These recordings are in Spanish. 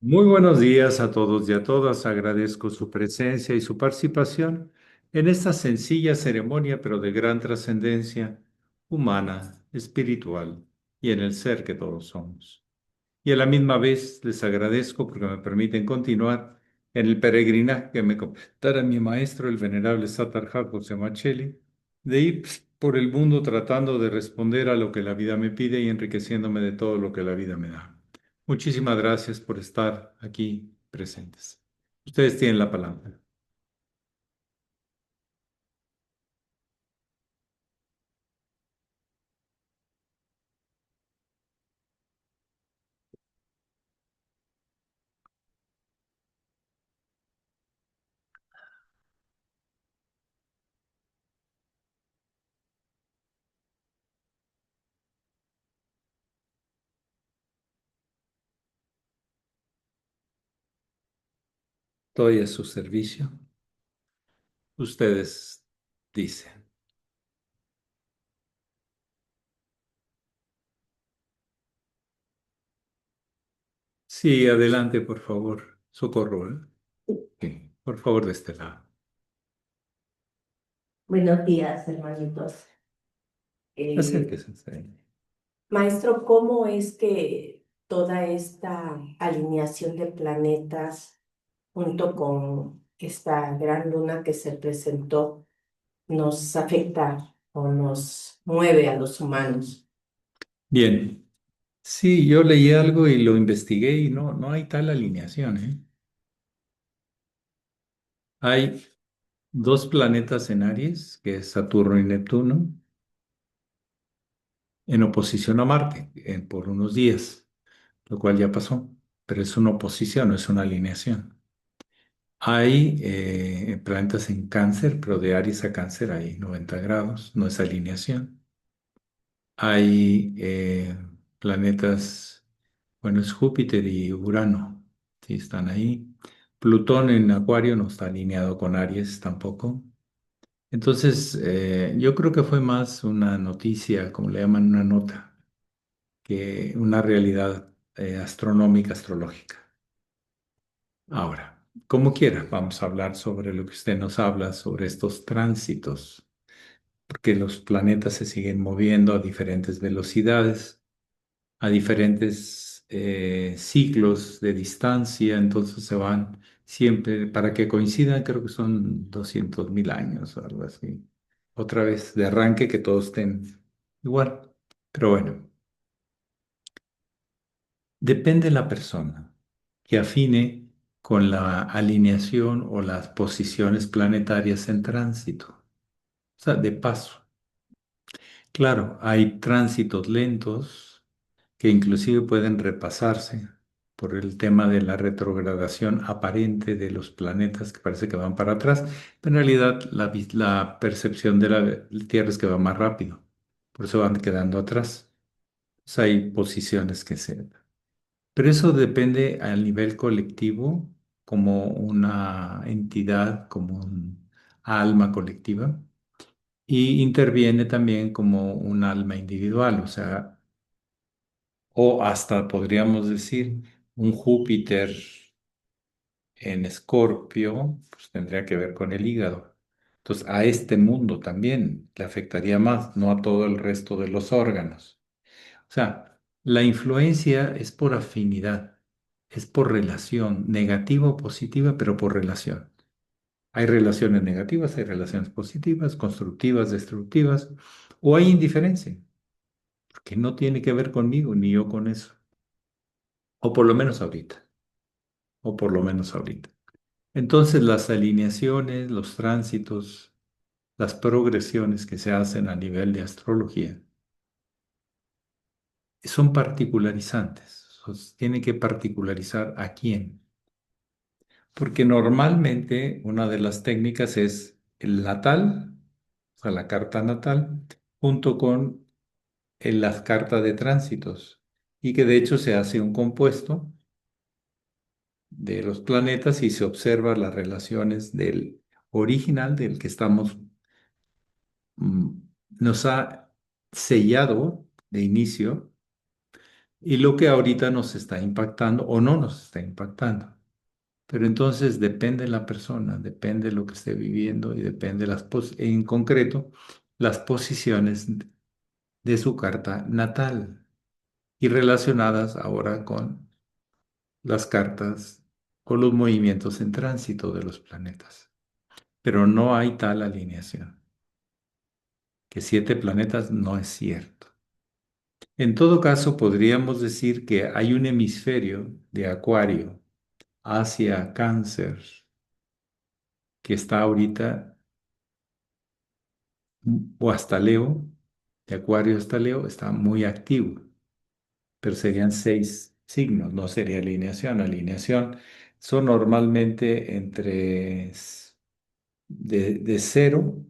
Muy buenos días a todos y a todas. Agradezco su presencia y su participación en esta sencilla ceremonia, pero de gran trascendencia humana, espiritual y en el ser que todos somos. Y a la misma vez les agradezco porque me permiten continuar en el peregrinaje que me comentara mi maestro, el venerable Satarja José Macheli, de ir por el mundo tratando de responder a lo que la vida me pide y enriqueciéndome de todo lo que la vida me da. Muchísimas gracias por estar aquí presentes. Ustedes tienen la palabra. Estoy a su servicio. Ustedes dicen. Sí, adelante, por favor. Socorro, ¿eh? Sí, por favor, de este lado. Buenos días, hermanitos. Eh, Acérquese. Sí. Maestro, ¿cómo es que toda esta alineación de planetas, junto con esta gran luna que se presentó, nos afecta o nos mueve a los humanos? Bien. Sí, yo leí algo y lo investigué y no hay tal alineación, ¿eh? Hay dos planetas en Aries, que es Saturno y Neptuno, en oposición a Marte, por unos días, lo cual ya pasó, pero es una oposición, no es una alineación. Hay planetas en Cáncer, pero de Aries a Cáncer hay 90 grados, no es alineación. Hay planetas, bueno, es Júpiter y Urano, sí están ahí. Plutón en Acuario no está alineado con Aries tampoco. Entonces, yo creo que fue más una noticia, como le llaman, una nota, que una realidad astronómica, astrológica. Ahora, como quiera, vamos a hablar sobre lo que usted nos habla, sobre estos tránsitos, porque los planetas se siguen moviendo a diferentes velocidades, a diferentes ciclos de distancia, entonces se van siempre, para que coincidan, creo que son 200.000 años o algo así. Otra vez de arranque que todos estén igual. Pero bueno, depende de la persona que afine con la alineación o las posiciones planetarias en tránsito, o sea, de paso. Claro, hay tránsitos lentos que inclusive pueden repasarse por el tema de la retrogradación aparente de los planetas que parece que van para atrás, pero en realidad la percepción de la Tierra es que va más rápido, por eso van quedando atrás. O sea, hay posiciones que se... Pero eso depende al nivel colectivo, como una entidad, como un alma colectiva, y interviene también como un alma individual, o sea, o hasta podríamos decir un Júpiter en Escorpio, pues tendría que ver con el hígado. Entonces, a este mundo también le afectaría más, no a todo el resto de los órganos. O sea, la influencia es por afinidad, es por relación, negativa o positiva, pero por relación. Hay relaciones negativas, hay relaciones positivas, constructivas, destructivas, o hay indiferencia, que no tiene que ver conmigo ni yo con eso, o por lo menos ahorita, o por lo menos ahorita. Entonces, las alineaciones, los tránsitos, las progresiones que se hacen a nivel de astrología son particularizantes. Tiene que particularizar a quién. Porque normalmente una de las técnicas es el natal, o sea, la carta natal, junto con la carta de tránsitos. Y que de hecho se hace un compuesto de los planetas y se observa las relaciones del original, del que estamos, mm, nos ha sellado de inicio y lo que ahorita nos está impactando o no nos está impactando. Pero entonces depende de la persona, depende de lo que esté viviendo y depende en concreto las posiciones de su carta natal y relacionadas ahora con las cartas o los movimientos en tránsito de los planetas. Pero no hay tal alineación, que 7 planetas no es cierto. En todo caso, podríamos decir que hay un hemisferio de Acuario hacia Cáncer que está ahorita, o hasta Leo, de Acuario hasta Leo, está muy activo, pero serían 6 signos, no sería alineación. Alineación son normalmente de 0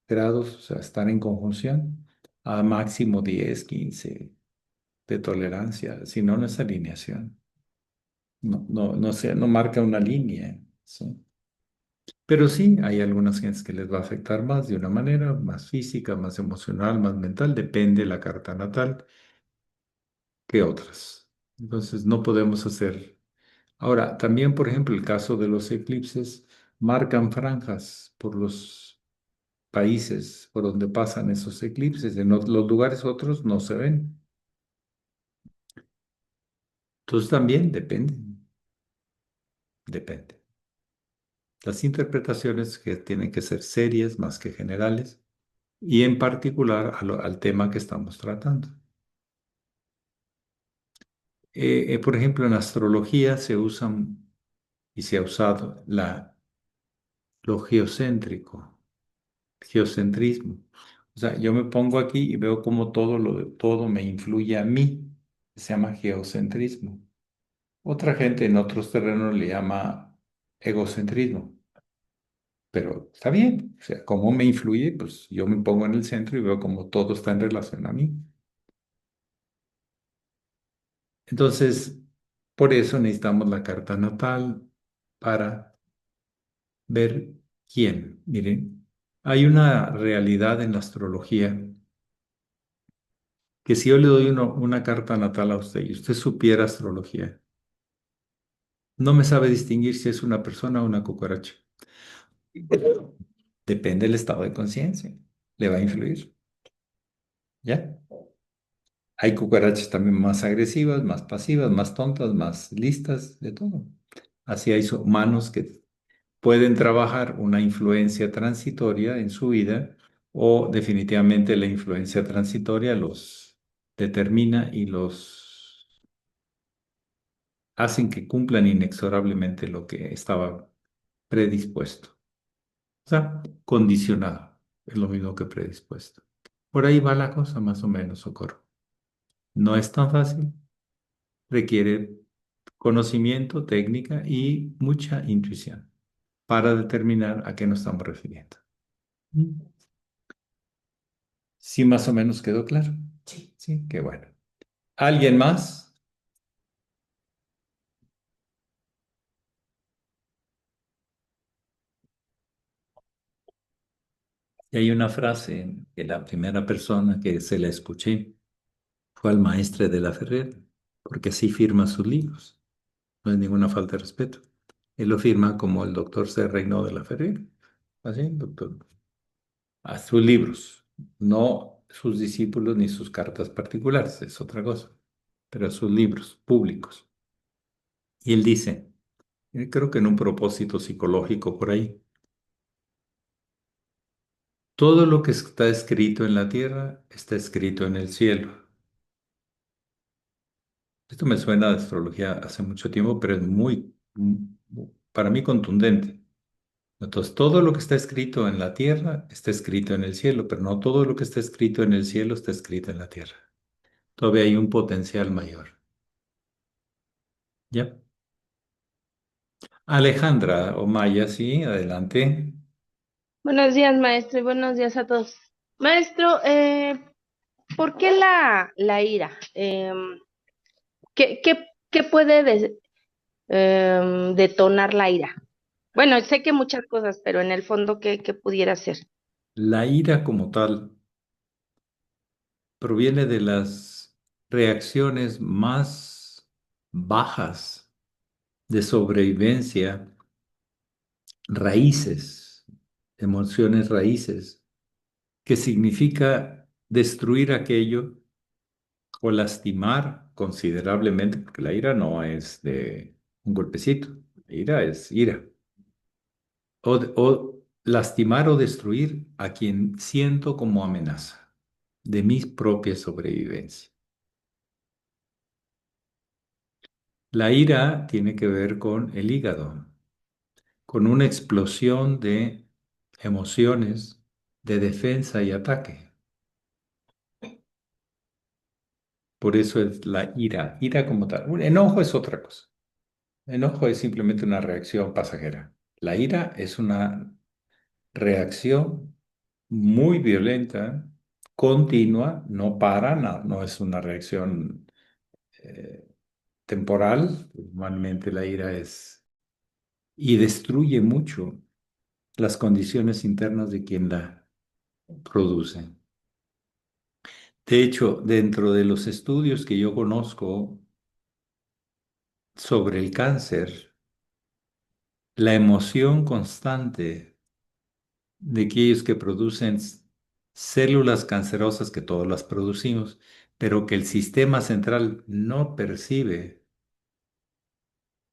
grados, o sea, estar en conjunción, a máximo 10, 15 de tolerancia, si no, no es alineación. No, no, no, no marca una línea, ¿sí? Pero sí, hay algunas gentes que les va a afectar más de una manera, más física, más emocional, más mental, depende de la carta natal que otras. Entonces, no podemos hacer. Ahora, también, por ejemplo, el caso de los eclipses, marcan franjas por los países por donde pasan esos eclipses. En los lugares otros no se ven. Entonces, también depende. Las interpretaciones que tienen que ser serias más que generales y en particular al tema que estamos tratando. Por ejemplo, en astrología se usan y se ha usado lo geocéntrico, geocentrismo. O sea, yo me pongo aquí y veo cómo todo me influye a mí. Se llama geocentrismo. Otra gente en otros terrenos le llama egocentrismo. Pero está bien. O sea, cómo me influye, pues yo me pongo en el centro y veo cómo todo está en relación a mí. Entonces, por eso necesitamos la carta natal para ver quién. Miren, hay una realidad en la astrología que si yo le doy una carta natal a usted y usted supiera astrología, no me sabe distinguir si es una persona o una cucaracha. Depende del estado de conciencia. Le va a influir. ¿Ya? Hay cucarachas también más agresivas, más pasivas, más tontas, más listas, de todo. Así hay humanos que pueden trabajar una influencia transitoria en su vida o definitivamente la influencia transitoria los determina y los hacen que cumplan inexorablemente lo que estaba predispuesto. O sea, condicionado. Es lo mismo que predispuesto. Por ahí va la cosa, más o menos, Socorro. No es tan fácil. Requiere conocimiento, técnica y mucha intuición para determinar a qué nos estamos refiriendo. Mm. Sí, más o menos quedó claro. Sí. Sí, qué bueno. ¿Alguien más? Y hay una frase que la primera persona que se la escuché fue al maestre de la Ferrer, porque así firma sus libros. No es ninguna falta de respeto. Él lo firma como el doctor C. Reynó de la Ferrer. Así, doctor. A sus libros, no sus discípulos ni sus cartas particulares, es otra cosa, pero a sus libros públicos. Y él dice, creo que en un propósito psicológico por ahí, todo lo que está escrito en la tierra está escrito en el cielo. Esto me suena de astrología hace mucho tiempo, pero es para mí contundente. Entonces, todo lo que está escrito en la tierra está escrito en el cielo, pero no todo lo que está escrito en el cielo está escrito en la tierra. Todavía hay un potencial mayor. ¿Ya? Alejandra Omaya, sí, adelante. Buenos días, maestro, y buenos días a todos. Maestro, ¿por qué la ira? ¿Qué puede detonar la ira? Bueno, sé que muchas cosas, pero en el fondo, ¿qué pudiera ser? La ira como tal proviene de las reacciones más bajas de sobrevivencia, raíces, emociones raíces, que significa destruir aquello o lastimar considerablemente, porque la ira no es de un golpecito, la ira es ira, o lastimar o destruir a quien siento como amenaza de mi propia sobrevivencia. La ira tiene que ver con el hígado, con una explosión de emociones de defensa y ataque. Por eso es la ira, ira como tal. Un enojo es otra cosa. Enojo es simplemente una reacción pasajera. La ira es una reacción muy violenta, continua, no para, no es una reacción eh, temporal. Normalmente la ira es y destruye mucho las condiciones internas de quien la produce. De hecho, dentro de los estudios que yo conozco sobre el cáncer, la emoción constante de aquellos que producen células cancerosas, que todas las producimos, pero que el sistema central no percibe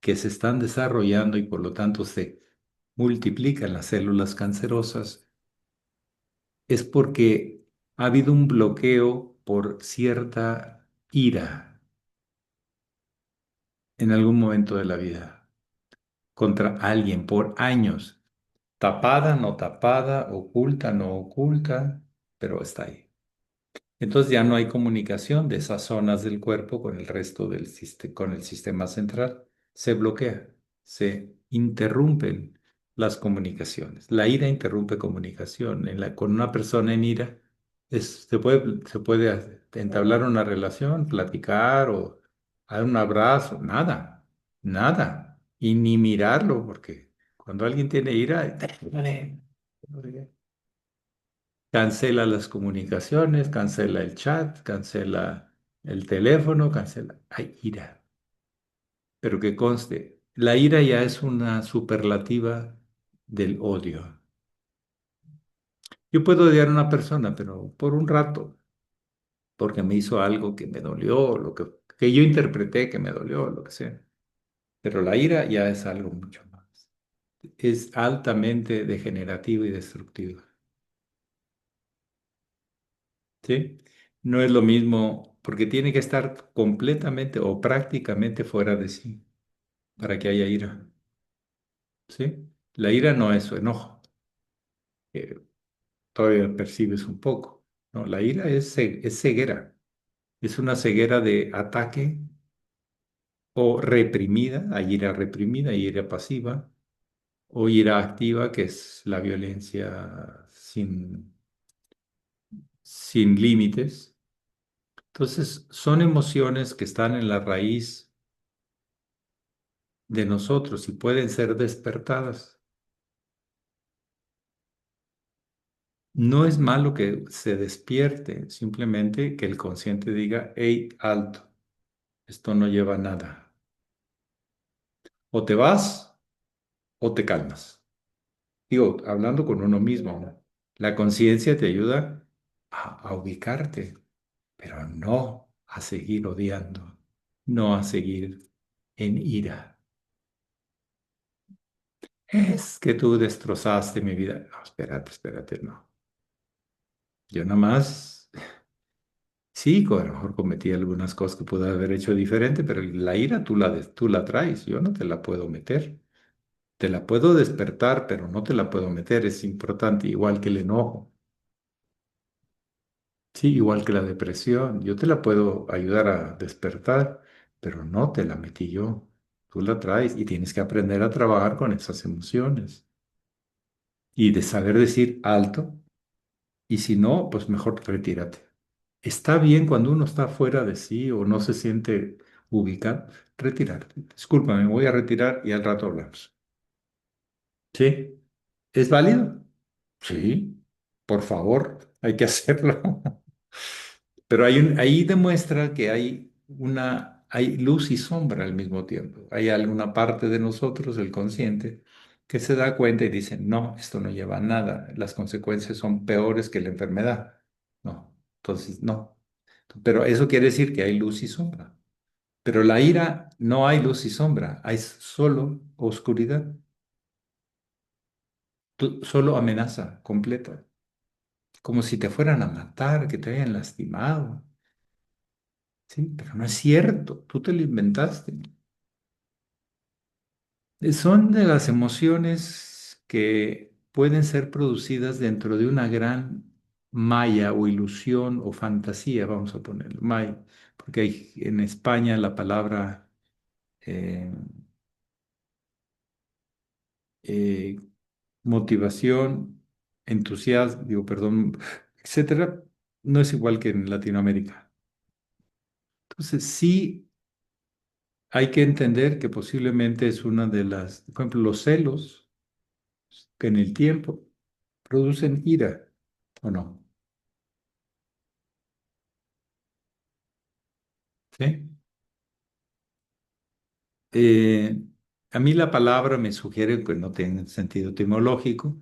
que se están desarrollando y por lo tanto se multiplican las células cancerosas, es porque ha habido un bloqueo por cierta ira en algún momento de la vida contra alguien por años, tapada, no tapada, oculta, no oculta, pero está ahí. Entonces ya no hay comunicación de esas zonas del cuerpo con el resto con el sistema central. Se bloquea, se interrumpen las comunicaciones. La ira interrumpe comunicación. Con una persona en ira se puede entablar una relación, platicar o dar un abrazo, nada, nada. Y ni mirarlo, porque cuando alguien tiene ira, cancela las comunicaciones, cancela el chat, cancela el teléfono, cancela. Hay ira. Pero que conste, la ira ya es una superlativa del odio. Yo puedo odiar a una persona, pero por un rato, porque me hizo algo que me dolió, que yo interpreté que me dolió, lo que sea. Pero la ira ya es algo mucho más. Es altamente degenerativa y destructiva. ¿Sí? No es lo mismo porque tiene que estar completamente o prácticamente fuera de sí para que haya ira. ¿Sí? La ira no es su enojo, que todavía percibes un poco. No, la ira es ceguera. Es una ceguera de ataque o reprimida. Hay ira reprimida, hay ira pasiva o ira activa, que es la violencia sin límites. Entonces, son emociones que están en la raíz de nosotros y pueden ser despertadas. No es malo que se despierte, simplemente que el consciente diga, hey, alto, esto no lleva a nada. O te vas o te calmas. Digo, hablando con uno mismo, ¿no? La conciencia te ayuda a ubicarte, pero no a seguir odiando, no a seguir en ira. Es que tú destrozaste mi vida. No, espérate, espérate, no. Yo nada más, sí, a lo mejor cometí algunas cosas que pude haber hecho diferente, pero la ira tú la traes, yo no te la puedo meter. Te la puedo despertar, pero no te la puedo meter, es importante, igual que el enojo, sí, igual que la depresión. Yo te la puedo ayudar a despertar, pero no te la metí yo. Tú la traes y tienes que aprender a trabajar con esas emociones y de saber decir alto. Y si no, pues mejor retírate. Está bien cuando uno está fuera de sí o no se siente ubicado, retirarte. Disculpa, me voy a retirar y al rato hablamos. ¿Sí? ¿Es válido? Sí, por favor, hay que hacerlo. Pero ahí demuestra que hay luz y sombra al mismo tiempo. Hay alguna parte de nosotros, el consciente, que se da cuenta y dice, no, esto no lleva a nada, las consecuencias son peores que la enfermedad. No, entonces no. Pero eso quiere decir que hay luz y sombra. Pero la ira no hay luz y sombra, hay solo oscuridad, solo amenaza completa, como si te fueran a matar, que te hayan lastimado. Sí, pero no es cierto, tú te lo inventaste. Son de las emociones que pueden ser producidas dentro de una gran maya o ilusión o fantasía, vamos a ponerlo, maya, porque hay en España la palabra eh, eh, motivación, entusiasmo, digo, perdón, etcétera, no es igual que en Latinoamérica. Entonces, sí hay que entender que posiblemente es una de las, por ejemplo, los celos que en el tiempo producen ira, ¿o no? ¿Sí? Eh, a mí la palabra me sugiere que no tiene sentido etimológico,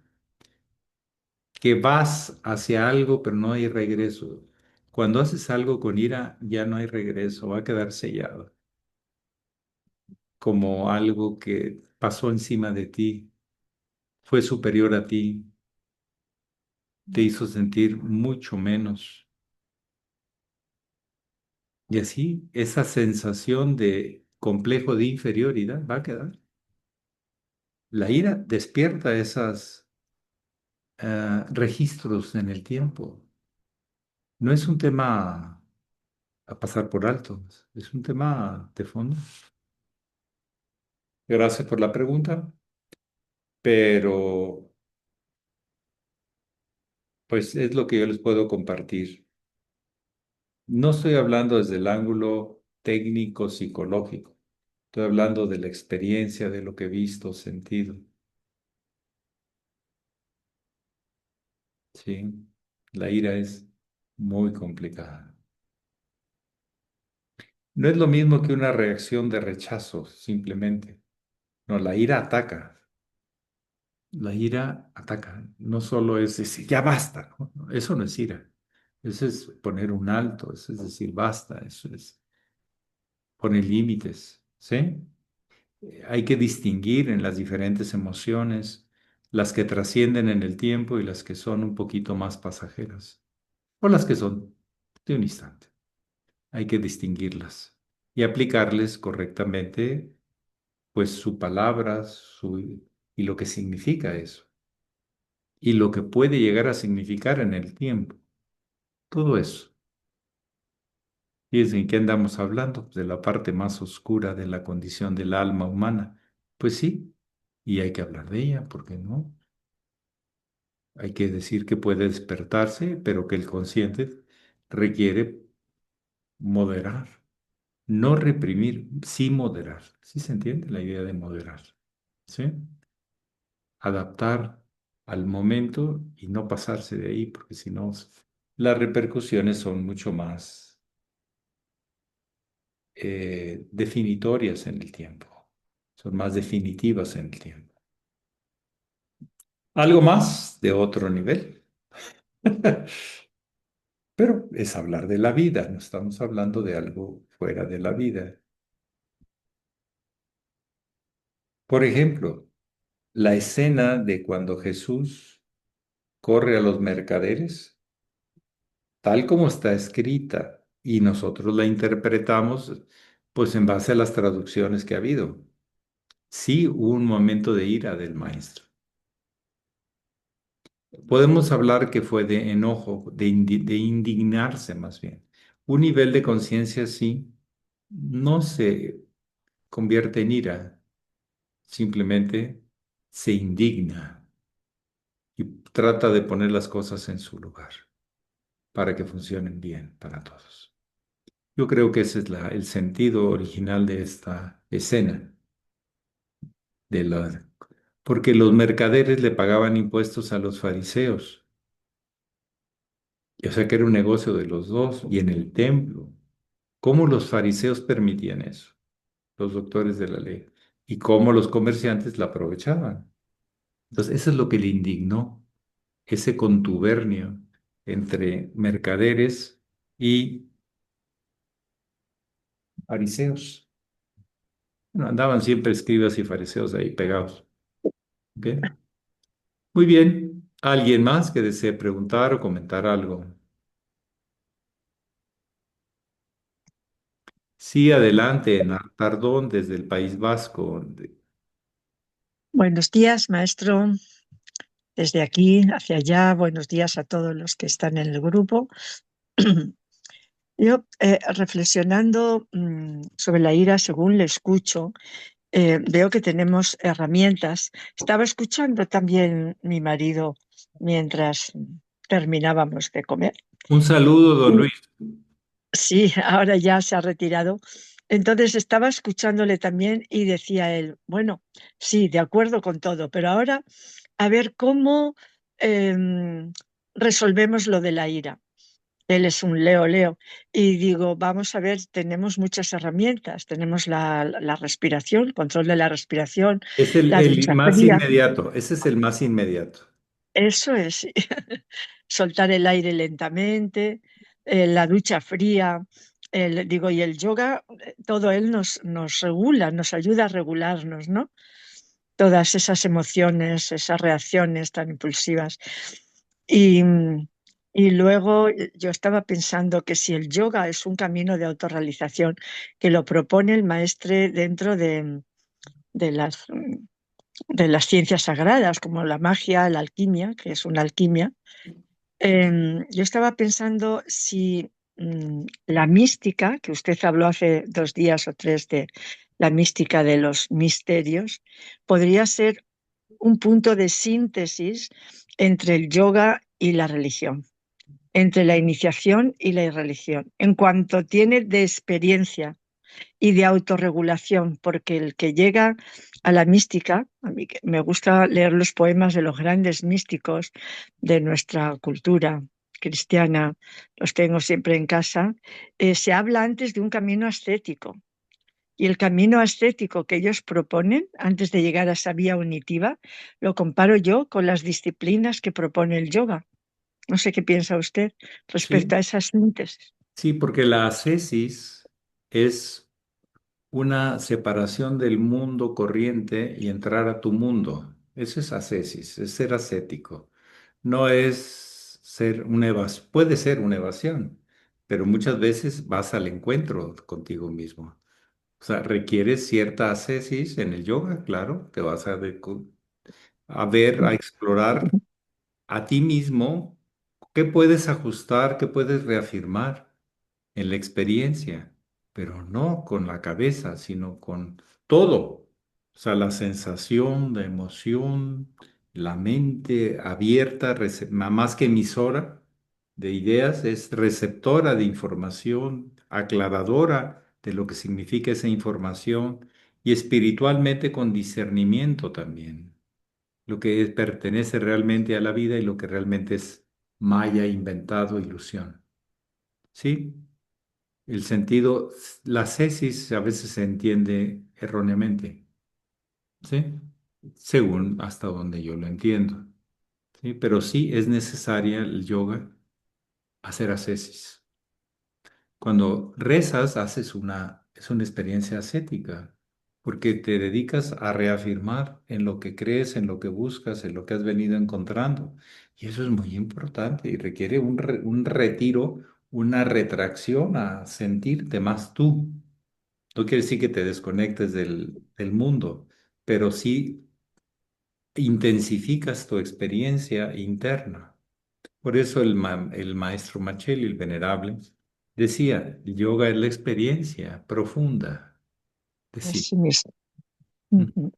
que vas hacia algo, pero no hay regreso. Cuando haces algo con ira, ya no hay regreso, va a quedar sellado, como algo que pasó encima de ti, fue superior a ti, te hizo sentir mucho menos. Y así, esa sensación de complejo de inferioridad va a quedar. La ira despierta esos registros en el tiempo. No es un tema a pasar por alto, es un tema de fondo. Gracias por la pregunta, pero pues es lo que yo les puedo compartir. No estoy hablando desde el ángulo técnico psicológico, estoy hablando de la experiencia, de lo que he visto, sentido. Sí, la ira es muy complicada. No es lo mismo que una reacción de rechazo, simplemente. No, la ira ataca. La ira ataca. No solo es decir, ya basta, ¿no? No, eso no es ira. Eso es poner un alto, eso es decir, basta, eso es poner límites, ¿sí? Hay que distinguir en las diferentes emociones, las que trascienden en el tiempo y las que son un poquito más pasajeras, o las que son de un instante. Hay que distinguirlas y aplicarles correctamente, pues su palabra, y lo que significa eso, y lo que puede llegar a significar en el tiempo. Todo eso. ¿Y es en qué andamos hablando? Pues de la parte más oscura de la condición del alma humana. Pues sí, y hay que hablar de ella, ¿por qué no? Hay que decir que puede despertarse, pero que el consciente requiere moderar, no reprimir, sí moderar. ¿Sí se entiende la idea de moderar? ¿Sí? Adaptar al momento y no pasarse de ahí, porque si no, las repercusiones son mucho más definitorias en el tiempo, son más definitivas en el tiempo. Algo más de otro nivel, pero es hablar de la vida, no estamos hablando de algo fuera de la vida. Por ejemplo, la escena de cuando Jesús corre a los mercaderes, tal como está escrita, y nosotros la interpretamos, pues en base a las traducciones que ha habido. Sí, hubo un momento de ira del maestro. Podemos hablar que fue de enojo, de indignarse más bien. Un nivel de conciencia así no se convierte en ira, simplemente se indigna y trata de poner las cosas en su lugar para que funcionen bien para todos. Yo creo que ese es el sentido original de esta escena, porque los mercaderes le pagaban impuestos a los fariseos. O sea que era un negocio de los dos. Y en el templo, ¿cómo los fariseos permitían eso? Los doctores de la ley. Y cómo los comerciantes la aprovechaban. Entonces, eso es lo que le indignó, ese contubernio entre mercaderes y fariseos. Bueno, andaban siempre escribas y fariseos ahí pegados. ¿Ok? Muy bien. ¿Alguien más que desee preguntar o comentar algo? Sí, adelante, Enar Tardón, desde el País Vasco. Buenos días, maestro. Desde aquí hacia allá, buenos días a todos los que están en el grupo. Yo, reflexionando sobre la ira, según le escucho, veo que tenemos herramientas. Estaba escuchando también mi marido mientras terminábamos de comer. Un saludo, don Luis. Sí, ahora ya se ha retirado. Entonces estaba escuchándole también y decía él, bueno, sí, de acuerdo con todo, pero ahora a ver cómo em, resolvemos lo de la ira. Él es un Leo Leo. Y digo, vamos a ver, tenemos muchas herramientas. Tenemos la respiración, control de la respiración, Es la el ducha más fría. inmediato, ese es el más inmediato. Eso es, soltar el aire lentamente, la ducha fría, digo, y el yoga, todo él nos regula, nos ayuda a regularnos, ¿no? Todas esas emociones, esas reacciones tan impulsivas. Y, y luego yo estaba pensando que si el yoga es un camino de autorrealización que lo propone el maestre dentro de de las ciencias sagradas, como la magia, la alquimia, que es una alquimia, yo estaba pensando si la mística, que usted habló hace 2 días o 3 de la mística de los misterios, podría ser un punto de síntesis entre el yoga y la religión, entre la iniciación y la irreligión, en cuanto tiene de experiencia y de autorregulación, porque el que llega a la mística, a mí que me gusta leer los poemas de los grandes místicos de nuestra cultura cristiana, los tengo siempre en casa, se habla antes de un camino ascético. Y el camino ascético que ellos proponen antes de llegar a esa vía unitiva, lo comparo yo con las disciplinas que propone el yoga. No sé qué piensa usted respecto Sí, a esas síntesis. sí, porque la ascesis es una separación del mundo corriente y entrar a tu mundo. Eso es ascesis, es ser ascético. No es ser una evasión, puede ser una evasión, pero muchas veces vas al encuentro contigo mismo. O sea, requiere cierta ascesis en el yoga, claro, te vas a ver, a explorar a ti mismo, qué puedes ajustar, qué puedes reafirmar en la experiencia, pero no con la cabeza, sino con todo. O sea, la sensación, la emoción, la mente abierta, más que emisora de ideas, es receptora de información, aclaradora de lo que significa esa información y espiritualmente con discernimiento también, lo que pertenece realmente a la vida y lo que realmente es maya, inventado, ilusión. ¿Sí? El sentido, la cesis a veces se entiende erróneamente, ¿sí? Según hasta donde yo lo entiendo, ¿sí? Pero sí es necesaria el yoga hacer ascesis. Cuando rezas, es una experiencia ascética, porque te dedicas a reafirmar en lo que crees, en lo que buscas, en lo que has venido encontrando. Y eso es muy importante y requiere un retiro, una retracción a sentirte más tú. No quiere decir que te desconectes del mundo, pero sí intensificas tu experiencia interna. Por eso el maestro Machelli, el venerable, decía, el yoga es la experiencia profunda de sí, Así mismo. mm, Ujú.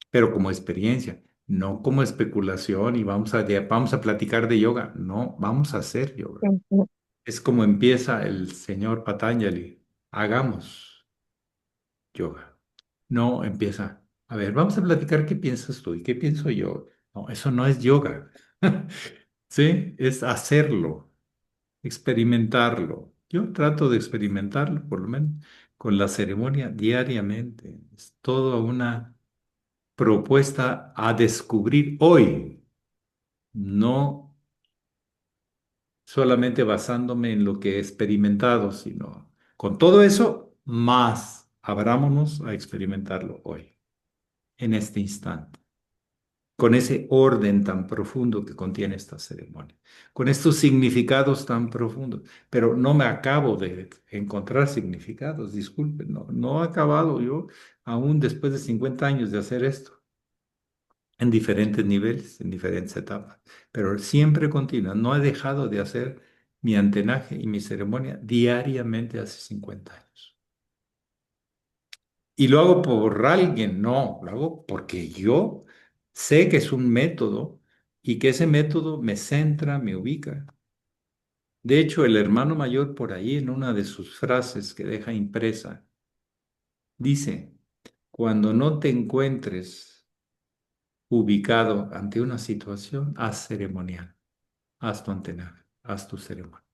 pero como experiencia, no como especulación y vamos a platicar de yoga, no, vamos a hacer yoga. Ujú. Es como empieza el señor Patanjali, hagamos yoga. No empieza, a ver, vamos a platicar qué piensas tú y qué pienso yo. No, eso no es yoga. ¿sí? Es hacerlo, experimentarlo. Yo trato de experimentarlo, por lo menos, con la ceremonia diariamente. Es toda una propuesta a descubrir hoy, no solamente basándome en lo que he experimentado, sino con todo eso, más abrámonos a experimentarlo hoy, en este instante, con ese orden tan profundo que contiene esta ceremonia, con estos significados tan profundos. Pero no me acabo de encontrar significados, disculpen, no, no he acabado yo, aún después de 50 años de hacer esto, en diferentes niveles, en diferentes etapas, pero siempre continua. No he dejado de hacer mi antenaje y mi ceremonia diariamente hace 50 años. Y lo hago por alguien, no, lo hago porque yo sé que es un método y que ese método me centra, me ubica. De hecho, el hermano mayor por ahí en una de sus frases que deja impresa, dice, cuando no te encuentres ubicado ante una situación, haz ceremonial. Haz tu antenaje, haz tu ceremonia.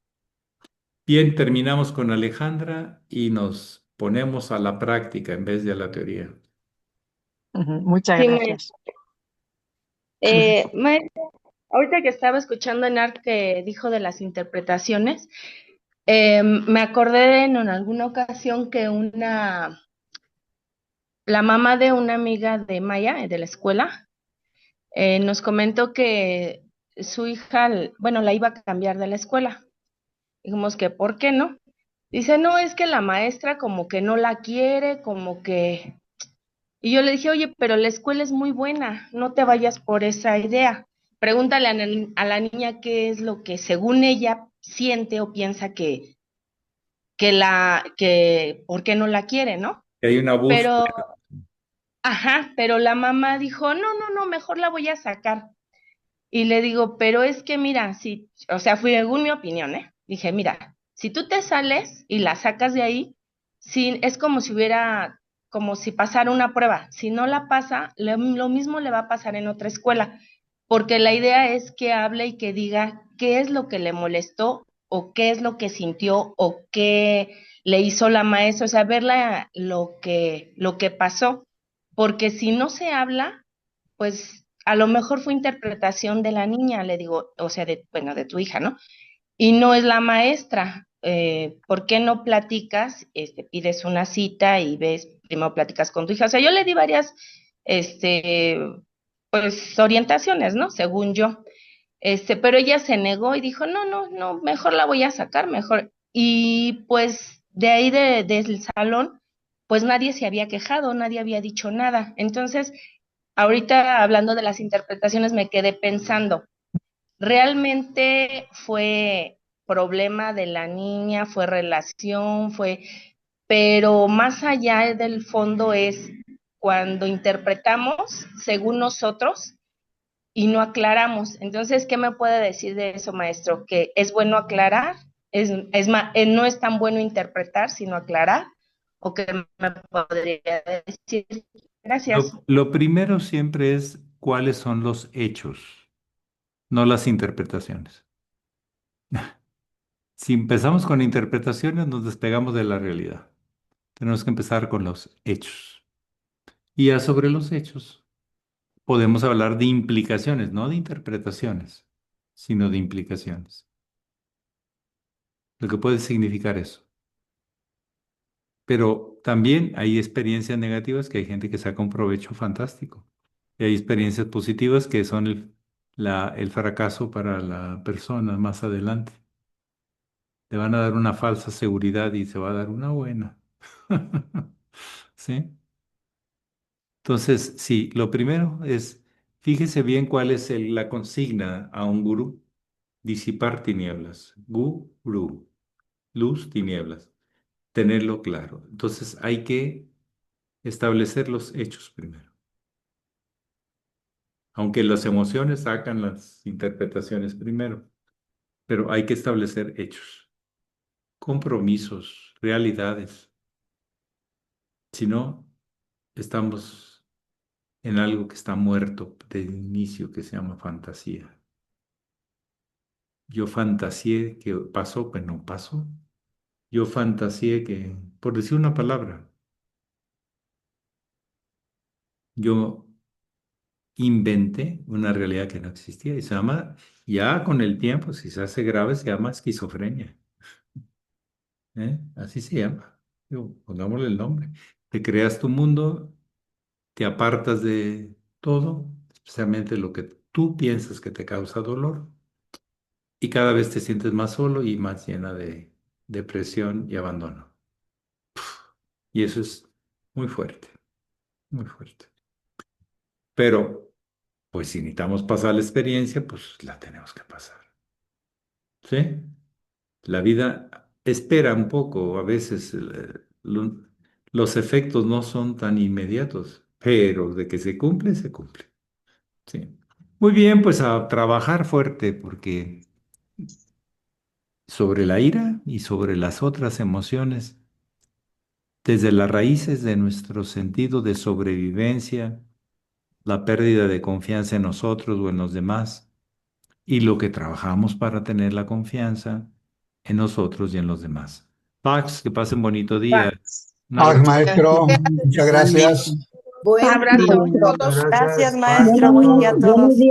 Bien, terminamos con Alejandra y nos ponemos a la práctica en vez de a la teoría. Muchas Sí, gracias. maestro, ahorita que estaba escuchando en Art que dijo de las interpretaciones, me acordé en alguna ocasión que la mamá de una amiga de Maya, de la escuela, nos comentó que su hija, bueno, la iba a cambiar de la escuela. Dijimos que, ¿por qué no? Dice, no, es que la maestra como que no la quiere, como que... Y yo le dije, oye, pero la escuela es muy buena, no te vayas por esa idea. Pregúntale a la niña qué es lo que según ella siente o piensa que, ¿por qué no la quiere, no? Que hay una Pero, búsqueda. ajá, pero la mamá dijo, no, no, no, mejor la voy a sacar. Y le digo, pero es que mira, si, o sea, fui según mi opinión, ¿eh? Dije, mira, si tú te sales y la sacas de ahí, sí, es como si hubiera, como si pasara una prueba. Si no la pasa, lo mismo le va a pasar en otra escuela, porque la idea es que hable y que diga qué es lo que le molestó o qué es lo que sintió o qué le hizo la maestra, o sea, ver lo que pasó, porque si no se habla, pues a lo mejor fue interpretación de la niña, le digo, o sea, de, bueno, de tu hija, ¿no? Y no es la maestra. ¿Por qué no platicas? Pides una cita y ves, primero platicas con tu hija. O sea, yo le di varias, este, pues, orientaciones, ¿no? Según yo. Pero ella se negó y dijo, no, no, no, mejor la voy a sacar, mejor. Y pues de ahí del salón, pues nadie se había quejado, nadie había dicho nada. Entonces, ahorita hablando de las interpretaciones, me quedé pensando, ¿realmente fue problema de la niña, fue relación, fue, pero más allá del fondo es cuando interpretamos según nosotros y no aclaramos? Entonces, ¿qué me puede decir de eso, maestro? ¿Que es bueno aclarar? No es tan bueno interpretar, sino aclarar? ¿O qué me podría decir? Gracias. Lo primero siempre es cuáles son los hechos, no las interpretaciones. Si empezamos con interpretaciones, nos despegamos de la realidad. Tenemos que empezar con los hechos. Y ya sobre los hechos, podemos hablar de implicaciones, no de interpretaciones, sino de implicaciones. Lo que puede significar eso. Pero también hay experiencias negativas que hay gente que saca un provecho fantástico. Y hay experiencias positivas que son el fracaso para la persona más adelante. Le van a dar una falsa seguridad y se va a dar una buena. ¿Sí? Entonces, sí, lo primero es, fíjese bien cuál es la consigna a un gurú. Disipar tinieblas. Gurú. Luz, tinieblas. Tenerlo claro. Entonces, hay que establecer los hechos primero. Aunque las emociones sacan las interpretaciones primero, pero hay que establecer hechos, compromisos, realidades. Si no, estamos en algo que está muerto de inicio, que se llama fantasía. Yo fantaseé que pasó, pero no pasó. Yo fantaseé que, por decir una palabra, yo inventé una realidad que no existía y se llama, ya con el tiempo, si se hace grave, se llama esquizofrenia. Así se llama. Digo, pongámosle el nombre. Te creas tu mundo, te apartas de todo, especialmente lo que tú piensas que te causa dolor, y cada vez te sientes más solo y más llena de depresión y abandono. Y eso es muy fuerte, muy fuerte. Pero, pues si necesitamos pasar la experiencia, pues la tenemos que pasar. ¿Sí? La vida espera un poco, a veces los efectos no son tan inmediatos, pero de que se cumple, se cumple. Sí. Muy bien, pues a trabajar fuerte, porque sobre la ira y sobre las otras emociones, desde las raíces de nuestro sentido de sobrevivencia, la pérdida de confianza en nosotros o en los demás, y lo que trabajamos para tener la confianza en nosotros y en los demás. Pax, que pasen bonito día. Un abrazo. Maestro, muchas Igualmente. gracias. Buen Abrazo. día a todos. Muchas Gracias, gracias. maestro. Buen día a todos. Buenos días.